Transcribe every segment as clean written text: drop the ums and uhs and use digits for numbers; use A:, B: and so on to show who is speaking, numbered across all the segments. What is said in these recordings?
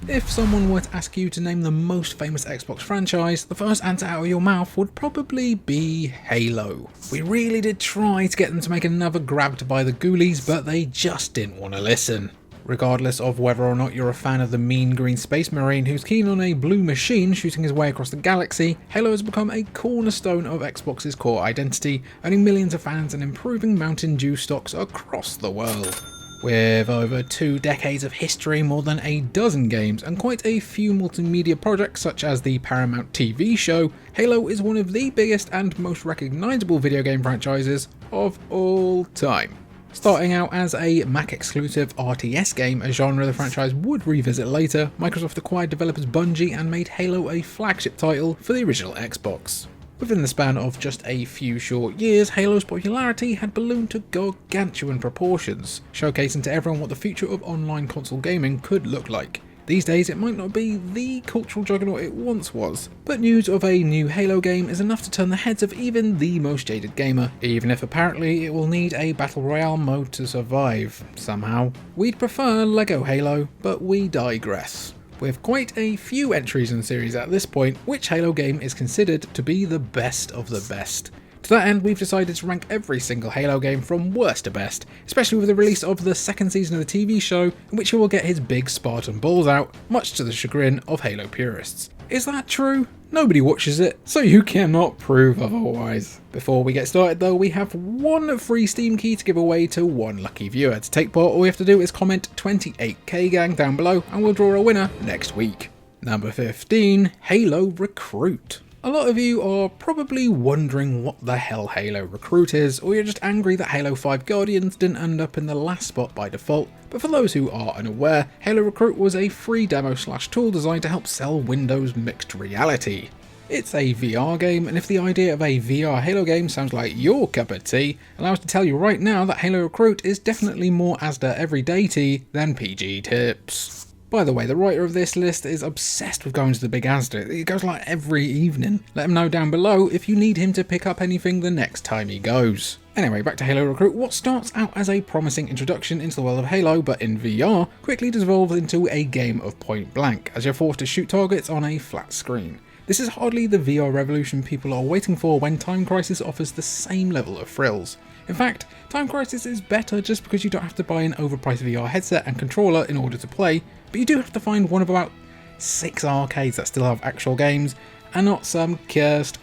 A: If someone were to ask you to name the most famous Xbox franchise, the first answer out of your mouth would probably be Halo. We really did try to get them to make another grab to buy the ghoulies, but they just didn't want to listen. Regardless of whether or not you're a fan of the mean green space marine who's keen on a blue machine shooting his way across the galaxy, Halo has become a cornerstone of Xbox's core identity, earning millions of fans and improving Mountain Dew stocks across the world. With over 2 decades of history, more than a dozen games, and quite a few multimedia projects such as the Paramount TV show, Halo is one of the biggest and most recognisable video game franchises of all time. Starting out as a Mac-exclusive RTS game, a genre the franchise would revisit later, Microsoft acquired developers Bungie and made Halo a flagship title for the original Xbox. Within the span of just a few short years, Halo's popularity had ballooned to gargantuan proportions, showcasing to everyone what the future of online console gaming could look like. These days it might not be the cultural juggernaut it once was, but news of a new Halo game is enough to turn the heads of even the most jaded gamer, even if apparently it will need a battle royale mode to survive, somehow. We'd prefer LEGO Halo, but we digress. With quite a few entries in the series at this point, which Halo game is considered to be the best of the best? To that end, we've decided to rank every single Halo game from worst to best, especially with the release of the second season of the TV show, in which he will get his big Spartan balls out, much to the chagrin of Halo purists. Is that true? Nobody watches it, so you cannot prove otherwise. Before we get started though, we have one free Steam key to give away to one lucky viewer. To take part, all we have to do is comment 28k gang down below and we'll draw a winner next week. Number 15, Halo Recruit. A lot of you are probably wondering what the hell Halo Recruit is, or you're just angry that Halo 5 Guardians didn't end up in the last spot by default. But for those who are unaware, Halo Recruit was a free demo/tool designed to help sell Windows mixed reality. It's a VR game, and if the idea of a VR Halo game sounds like your cup of tea, allow us to tell you right now that Halo Recruit is definitely more Asda everyday tea than PG tips. By the way, the writer of this list is obsessed with going to the big Asda. He goes like every evening. Let him know down below if you need him to pick up anything the next time he goes. Anyway, back to Halo Recruit. What starts out as a promising introduction into the world of Halo, but in VR, quickly devolves into a game of point blank, as you're forced to shoot targets on a flat screen. This is hardly the VR revolution people are waiting for when Time Crisis offers the same level of thrills. In fact, Time Crisis is better just because you don't have to buy an overpriced VR headset and controller in order to play, but you do have to find one of about 6 arcades that still have actual games, and not some cursed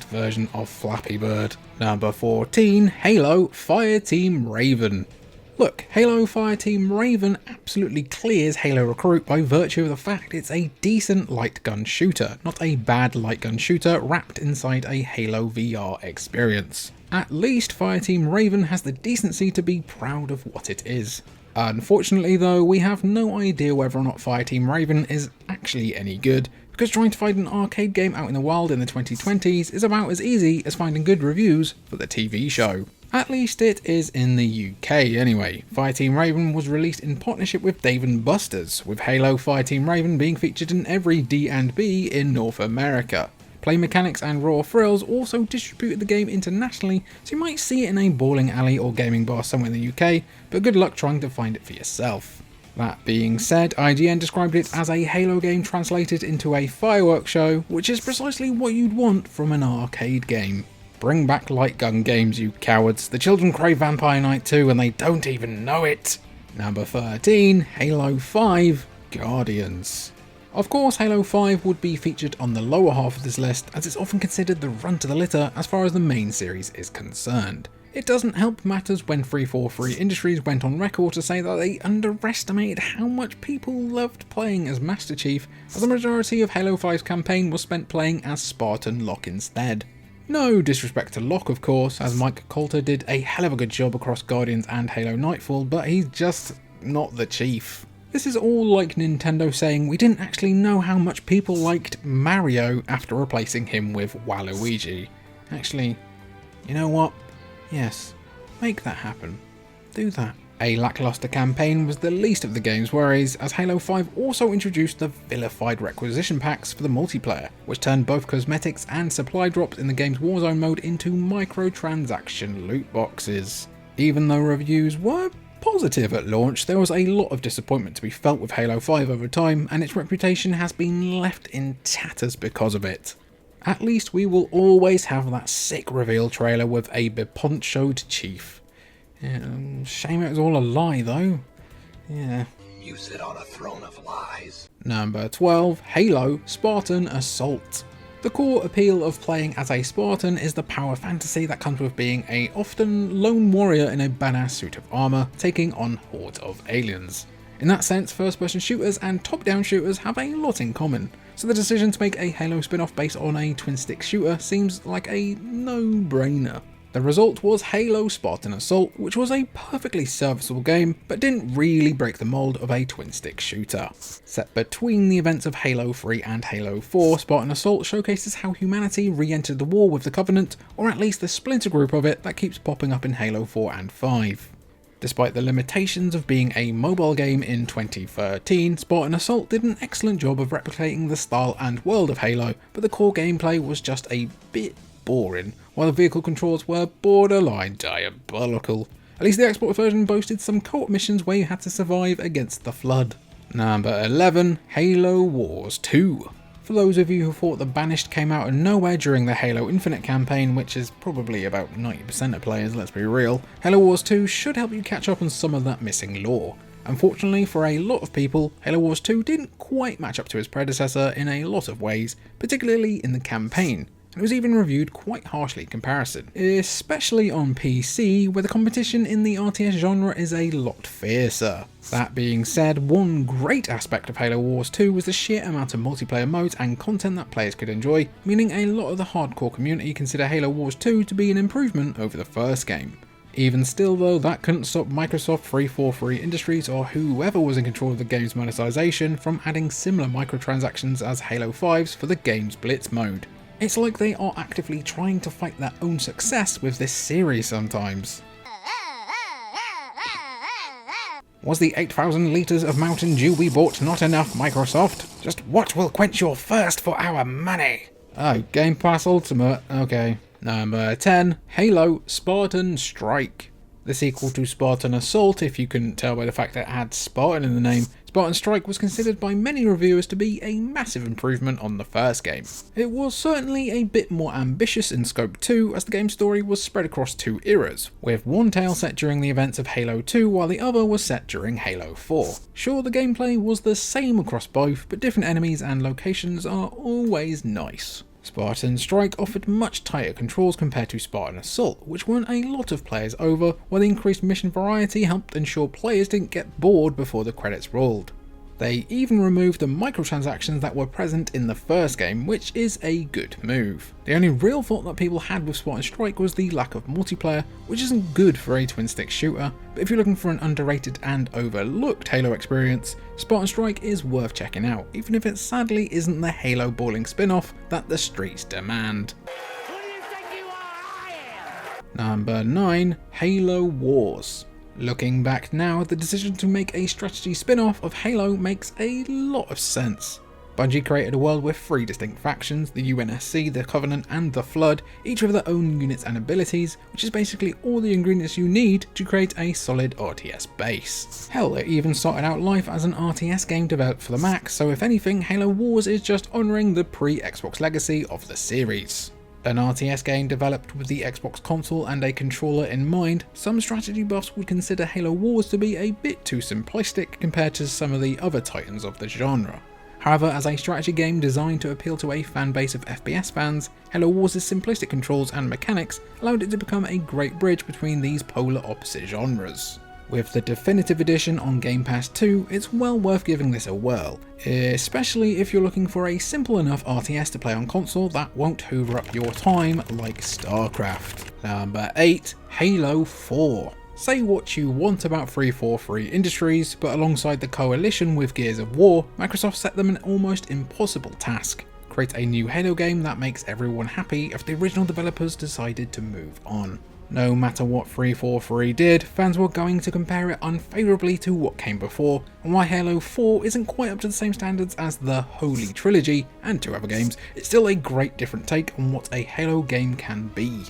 A: version of Flappy Bird. Number 14, Halo Fireteam Raven. Look, Halo Fireteam Raven absolutely clears Halo Recruit by virtue of the fact it's a decent light gun shooter, not a bad light gun shooter wrapped inside a Halo VR experience. At least Fireteam Raven has the decency to be proud of what it is. Unfortunately though, we have no idea whether or not Fireteam Raven is actually any good, because trying to find an arcade game out in the wild in the 2020s is about as easy as finding good reviews for the TV show. At least it is in the UK anyway. Fireteam Raven was released in partnership with Dave & Buster's, with Halo Fireteam Raven being featured in every D&B in North America. Play mechanics and raw thrills also distributed the game internationally, so you might see it in a bowling alley or gaming bar somewhere in the UK, but good luck trying to find it for yourself. That being said, IGN described it as a Halo game translated into a fireworks show, which is precisely what you'd want from an arcade game. Bring back light gun games, you cowards. The children crave Vampire Night 2 and they don't even know it. Number 13, Halo 5 Guardians. Of course, Halo 5 would be featured on the lower half of this list, as it's often considered the runt of the litter as far as the main series is concerned. It doesn't help matters when 343 Industries went on record to say that they underestimated how much people loved playing as Master Chief, as the majority of Halo 5's campaign was spent playing as Spartan Locke instead. No disrespect to Locke, of course, as Mike Coulter did a hell of a good job across Guardians and Halo Nightfall, but he's just not the Chief. This is all like Nintendo saying we didn't actually know how much people liked Mario after replacing him with Waluigi. Actually, you know what? Yes, make that happen. Do that. A lackluster campaign was the least of the game's worries, as Halo 5 also introduced the vilified requisition packs for the multiplayer, which turned both cosmetics and supply drops in the game's Warzone mode into microtransaction loot boxes. Even though reviews were Positive at launch, there was a lot of disappointment to be felt with Halo 5 over time, and its reputation has been left in tatters because of it. At least we will always have that sick reveal trailer with a beponchoed chief. Shame it was all a lie though. Yeah.
B: You sit on a throne of lies.
A: Number 12, Halo Spartan Assault. The core appeal of playing as a Spartan is the power fantasy that comes with being a often lone warrior in a badass suit of armour, taking on hordes of aliens. In that sense, first-person shooters and top-down shooters have a lot in common, so the decision to make a Halo spin-off based on a twin-stick shooter seems like a no-brainer. The result was Halo Spartan Assault, which was a perfectly serviceable game, but didn't really break the mold of a twin-stick shooter. Set between the events of Halo 3 and Halo 4, Spartan Assault showcases how humanity re-entered the war with the Covenant, or at least the splinter group of it that keeps popping up in Halo 4 and 5. Despite the limitations of being a mobile game in 2013, Spartan Assault did an excellent job of replicating the style and world of Halo, but the core gameplay was just a bit boring, while the vehicle controls were borderline diabolical. At least the Xbox version boasted some co-op missions where you had to survive against the Flood. Number 11, Halo Wars 2. For those of you who thought The Banished came out of nowhere during the Halo Infinite campaign, which is probably about 90% of players, let's be real, Halo Wars 2 should help you catch up on some of that missing lore. Unfortunately for a lot of people, Halo Wars 2 didn't quite match up to its predecessor in a lot of ways, particularly in the campaign. It was even reviewed quite harshly in comparison, especially on PC, where the competition in the RTS genre is a lot fiercer. That being said, one great aspect of Halo Wars 2 was the sheer amount of multiplayer modes and content that players could enjoy, meaning a lot of the hardcore community consider Halo Wars 2 to be an improvement over the first game. Even still though, that couldn't stop Microsoft 343 Industries or whoever was in control of the game's monetization from adding similar microtransactions as Halo 5's for the game's Blitz mode. It's like they are actively trying to fight their own success with this series sometimes. Was the 8,000 litres of Mountain Dew we bought not enough, Microsoft? Just what will quench your thirst for our money? Oh, Game Pass Ultimate, okay. Number 10, Halo Spartan Strike. The sequel to Spartan Assault, if you couldn't tell by the fact that it had Spartan in the name, Spartan Strike was considered by many reviewers to be a massive improvement on the first game. It was certainly a bit more ambitious in scope too, as the game's story was spread across two eras, with one tale set during the events of Halo 2 while the other was set during Halo 4. Sure, the gameplay was the same across both, but different enemies and locations are always nice. Spartan Strike offered much tighter controls compared to Spartan Assault, which won a lot of players over, while the increased mission variety helped ensure players didn't get bored before the credits rolled. They even removed the microtransactions that were present in the first game, which is a good move. The only real fault that people had with Spartan Strike was the lack of multiplayer, which isn't good for a twin-stick shooter, but if you're looking for an underrated and overlooked Halo experience, Spartan Strike is worth checking out, even if it sadly isn't the Halo balling spin-off that the streets demand.
B: Who do you think you are? I am!
A: Number 9, Halo Wars. Looking back now, the decision to make a strategy spin-off of Halo makes a lot of sense. Bungie created a world with 3 distinct factions, the UNSC, the Covenant and the Flood, each with their own units and abilities, which is basically all the ingredients you need to create a solid RTS base. Hell, it even started out life as an RTS game developed for the Mac, so if anything, Halo Wars is just honouring the pre-Xbox legacy of the series. An RTS game developed with the Xbox console and a controller in mind, some strategy buffs would consider Halo Wars to be a bit too simplistic compared to some of the other titans of the genre. However, as a strategy game designed to appeal to a fan base of FPS fans, Halo Wars' simplistic controls and mechanics allowed it to become a great bridge between these polar opposite genres. With the definitive edition on Game Pass 2, it's well worth giving this a whirl, especially if you're looking for a simple enough RTS to play on console that won't hoover up your time like StarCraft. Number 8, Halo 4. Say what you want about 343 Industries, but alongside the coalition with Gears of War, Microsoft set them an almost impossible task. Create a new Halo game that makes everyone happy if the original developers decided to move on. No matter what 343 did, fans were going to compare it unfavourably to what came before, and while Halo 4 isn't quite up to the same standards as the Holy Trilogy and 2 other games, it's still a great different take on what a Halo game can be.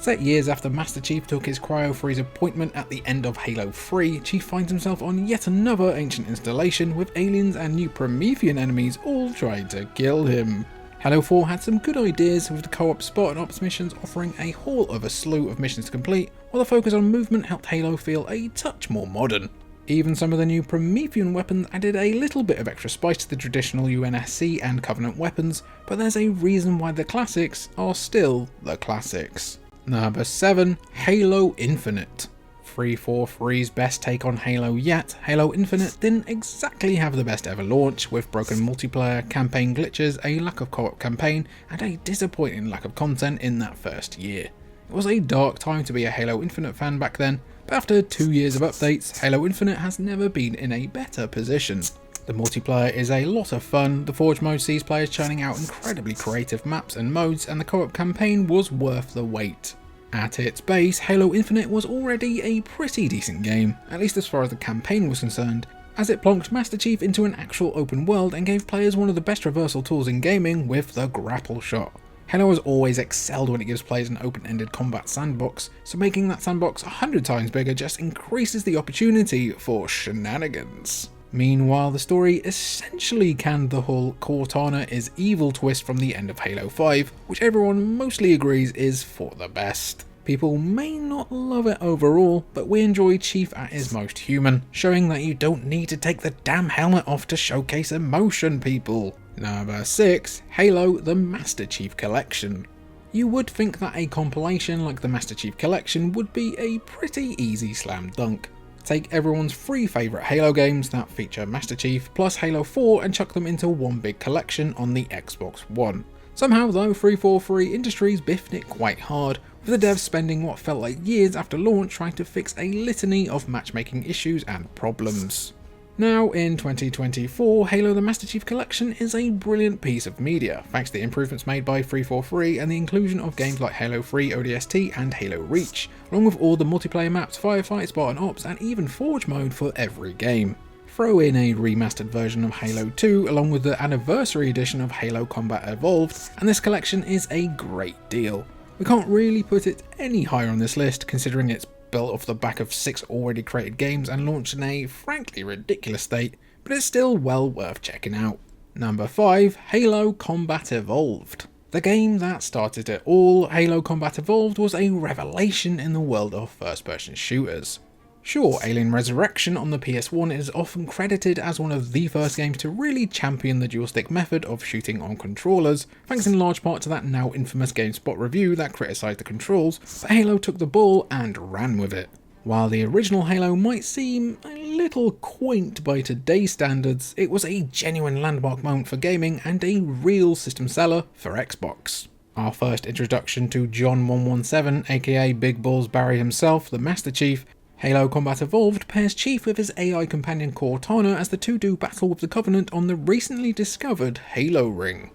A: Set years after Master Chief took his cryo-freeze appointment at the end of Halo 3, Chief finds himself on yet another ancient installation with aliens and new Promethean enemies all trying to kill him. Halo 4 had some good ideas, with the co-op Spartan Ops missions offering a haul of a slew of missions to complete, while the focus on movement helped Halo feel a touch more modern. Even some of the new Promethean weapons added a little bit of extra spice to the traditional UNSC and Covenant weapons, but there's a reason why the classics are still the classics. Number 7. Halo Infinite. 343's best take on Halo yet, Halo Infinite didn't exactly have the best ever launch, with broken multiplayer, campaign glitches, a lack of co-op campaign, and a disappointing lack of content in that first year. It was a dark time to be a Halo Infinite fan back then, but after 2 years of updates, Halo Infinite has never been in a better position. The multiplayer is a lot of fun, the Forge mode sees players churning out incredibly creative maps and modes, and the co-op campaign was worth the wait. At its base, Halo Infinite was already a pretty decent game, at least as far as the campaign was concerned, as it plonked Master Chief into an actual open world and gave players one of the best reversal tools in gaming with the grapple shot. Halo has always excelled when it gives players an open-ended combat sandbox, so making that sandbox 100 times bigger just increases the opportunity for shenanigans. Meanwhile, the story essentially canned the whole Cortana is evil twist from the end of Halo 5, which everyone mostly agrees is for the best. People may not love it overall, but we enjoy Chief at his most human, showing that you don't need to take the damn helmet off to showcase emotion, people. Number 6. Halo the Master Chief Collection. You would think that a compilation like the Master Chief Collection would be a pretty easy slam dunk. Take everyone's 3 favourite Halo games that feature Master Chief plus Halo 4 and chuck them into one big collection on the Xbox One. Somehow though, 343 Industries biffed it quite hard, with the devs spending what felt like years after launch trying to fix a litany of matchmaking issues and problems. Now in 2024, Halo the Master Chief Collection is a brilliant piece of media, thanks to the improvements made by 343 and the inclusion of games like Halo 3 ODST and Halo Reach, along with all the multiplayer maps, Firefight, Spartan Ops and even Forge mode for every game. Throw in a remastered version of Halo 2 along with the anniversary edition of Halo Combat Evolved, and this collection is a great deal. We can't really put it any higher on this list, considering it's built off the back of 6 already created games and launched in a frankly ridiculous state, but it's still well worth checking out. Number 5. Halo Combat Evolved. The game that started it all, Halo Combat Evolved was a revelation in the world of first-person shooters. Sure, Alien Resurrection on the PS1 is often credited as one of the first games to really champion the dual-stick method of shooting on controllers, thanks in large part to that now infamous GameSpot review that criticised the controls, but Halo took the ball and ran with it. While the original Halo might seem a little quaint by today's standards, it was a genuine landmark moment for gaming and a real system seller for Xbox. Our first introduction to John 117, aka Big Balls Barry himself, the Master Chief, Halo Combat Evolved pairs Chief with his AI companion Cortana as the two do battle with the Covenant on the recently discovered Halo Ring.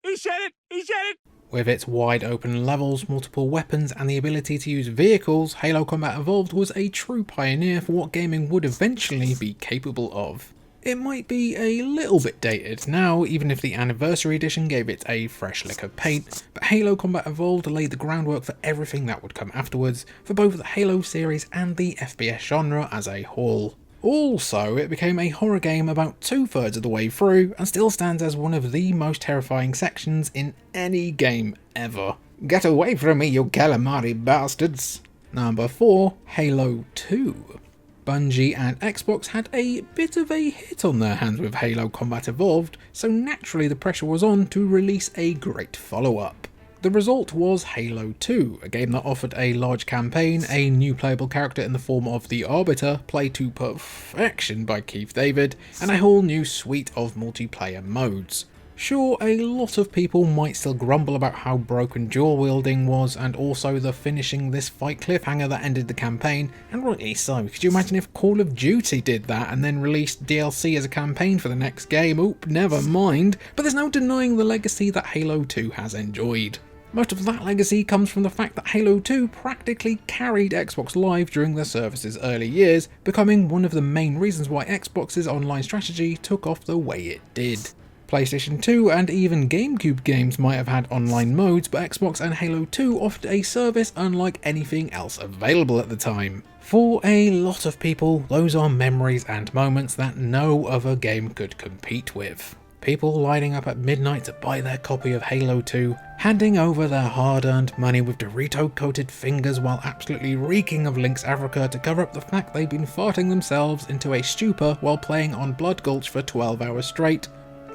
B: He said it! He said it!
A: With its wide open levels, multiple weapons and the ability to use vehicles, Halo Combat Evolved was a true pioneer for what gaming would eventually be capable of. It might be a little bit dated now, even if the Anniversary Edition gave it a fresh lick of paint, but Halo Combat Evolved laid the groundwork for everything that would come afterwards, for both the Halo series and the FPS genre as a whole. Also, it became a horror game about 2/3 of the way through, and still stands as one of the most terrifying sections in any game ever. Get away from me, you calamari bastards! Number 4. Halo 2. Bungie and Xbox had a bit of a hit on their hands with Halo Combat Evolved, so naturally the pressure was on to release a great follow-up. The result was Halo 2, a game that offered a large campaign, a new playable character in the form of the Arbiter, played to perfection by Keith David, and a whole new suite of multiplayer modes. Sure, a lot of people might still grumble about how broken dual wielding was, and also the finishing this fight cliffhanger that ended the campaign, and rightly so. Could you imagine if Call of Duty did that and then released DLC as a campaign for the next game? Oop, never mind. But there's no denying the legacy that Halo 2 has enjoyed. Most of that legacy comes from the fact that Halo 2 practically carried Xbox Live during the service's early years, becoming one of the main reasons why Xbox's online strategy took off the way it did. PlayStation 2 and even GameCube games might have had online modes, but Xbox and Halo 2 offered a service unlike anything else available at the time. For a lot of people, those are memories and moments that no other game could compete with. People lining up at midnight to buy their copy of Halo 2, handing over their hard-earned money with Dorito-coated fingers while absolutely reeking of Lynx Africa to cover up the fact they've been farting themselves into a stupor while playing on Blood Gulch for 12 hours straight.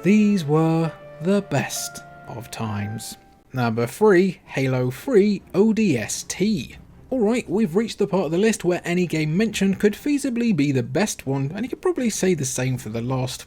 A: These were the best of times. Number 3, Halo 3 ODST. Alright, we've reached the part of the list where any game mentioned could feasibly be the best one, and you could probably say the same for the last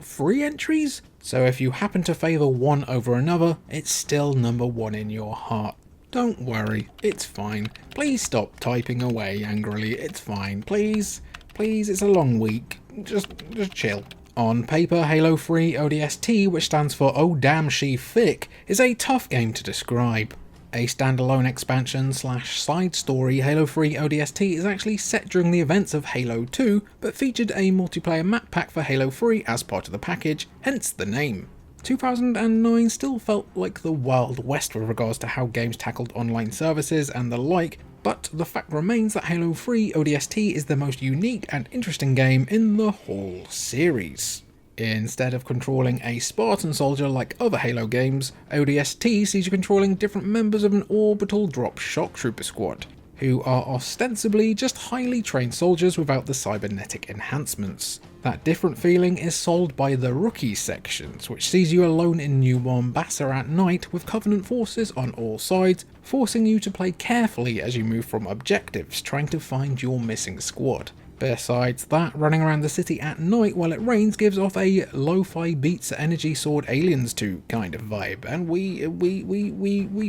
A: 3 entries. So if you happen to favour one over another, it's still number 1 in your heart. Don't worry, it's fine. Please stop typing away angrily, it's fine. Please, it's a long week. Just chill. On paper, Halo 3 ODST, which stands for Oh Damn She Thick, is a tough game to describe. A standalone expansion / side story, Halo 3 ODST is actually set during the events of Halo 2, but featured a multiplayer map pack for Halo 3 as part of the package, hence the name. 2009 still felt like the Wild West with regards to how games tackled online services and the like, but the fact remains that Halo 3 ODST is the most unique and interesting game in the whole series. Instead of controlling a Spartan soldier like other Halo games, ODST sees you controlling different members of an orbital drop shock trooper squad, who are ostensibly just highly trained soldiers without the cybernetic enhancements. That different feeling is sold by the Rookie sections, which sees you alone in New Mombasa at night with Covenant forces on all sides, forcing you to play carefully as you move from objectives, trying to find your missing squad. Besides that, running around the city at night while it rains gives off a lo-fi beats Energy Sword Aliens 2 kind of vibe, and we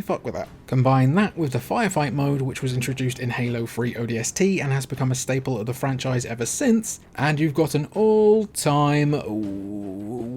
A: fuck with that. Combine that with the firefight mode, which was introduced in Halo 3 ODST and has become a staple of the franchise ever since, and you've got an all-time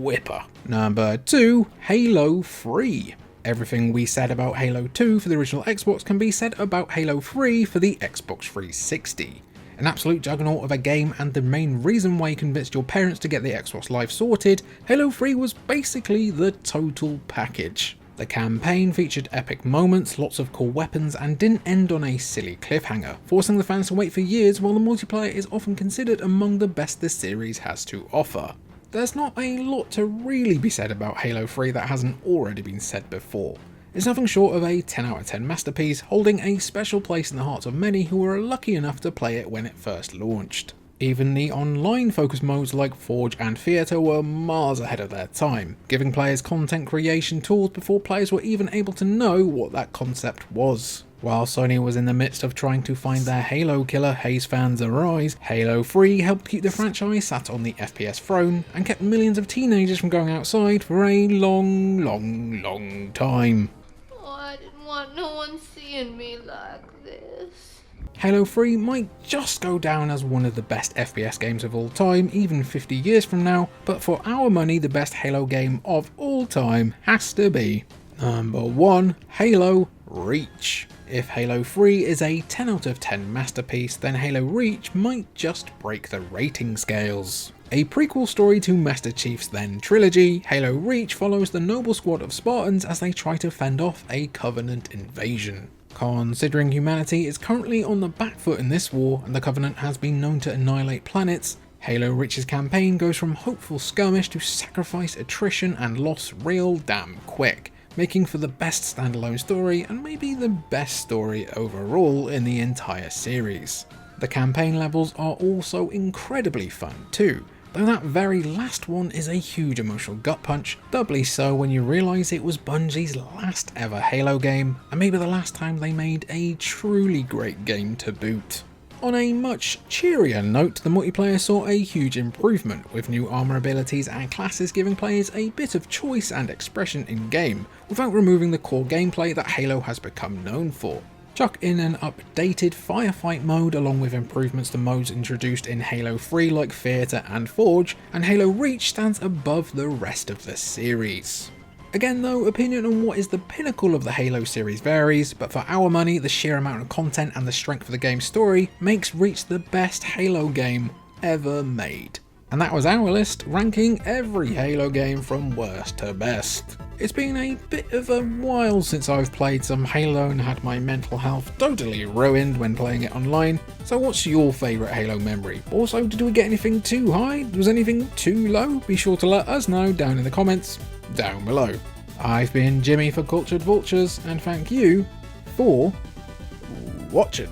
A: whipper. Number 2, Halo 3. Everything we said about Halo 2 for the original Xbox can be said about Halo 3 for the Xbox 360. An absolute juggernaut of a game and the main reason why you convinced your parents to get the Xbox Live sorted, Halo 3 was basically the total package. The campaign featured epic moments, lots of cool weapons, and didn't end on a silly cliffhanger, forcing the fans to wait for years while the multiplayer is often considered among the best this series has to offer. There's not a lot to really be said about Halo 3 that hasn't already been said before. It's nothing short of a 10 out of 10 masterpiece, holding a special place in the hearts of many who were lucky enough to play it when it first launched. Even the online focus modes like Forge and Theatre were miles ahead of their time, giving players content creation tools before players were even able to know what that concept was. While Sony was in the midst of trying to find their Halo killer, Haze fans arise, Halo 3 helped keep the franchise sat on the FPS throne and kept millions of teenagers from going outside for a long time.
C: I didn't want no one seeing me like this.
A: Halo 3 might just go down as one of the best FPS games of all time, even 50 years from now, but for our money the best Halo game of all time has to be number 1, Halo Reach. If Halo 3 is a 10 out of 10 masterpiece, then Halo Reach might just break the rating scales. A prequel story to Master Chief's then trilogy, Halo Reach follows the noble squad of Spartans as they try to fend off a Covenant invasion. Considering humanity is currently on the back foot in this war and the Covenant has been known to annihilate planets, Halo Reach's campaign goes from hopeful skirmish to sacrifice, attrition and loss real damn quick, making for the best standalone story and maybe the best story overall in the entire series. The campaign levels are also incredibly fun too, though that very last one is a huge emotional gut punch, doubly so when you realise it was Bungie's last ever Halo game, and maybe the last time they made a truly great game to boot. On a much cheerier note, the multiplayer saw a huge improvement, with new armor abilities and classes giving players a bit of choice and expression in game, without removing the core gameplay that Halo has become known for. Chuck in an updated firefight mode along with improvements to modes introduced in Halo 3 like Theatre and Forge, and Halo Reach stands above the rest of the series. Again though, opinion on what is the pinnacle of the Halo series varies, but for our money, the sheer amount of content and the strength of the game's story makes Reach the best Halo game ever made. And that was our list, ranking every Halo game from worst to best. It's been a bit of a while since I've played some Halo and had my mental health totally ruined when playing it online, so what's your favourite Halo memory? Also, did we get anything too high? Was anything too low? Be sure to let us know down in the comments down below. I've been Jimmy for Cultured Vultures, and thank you for watching.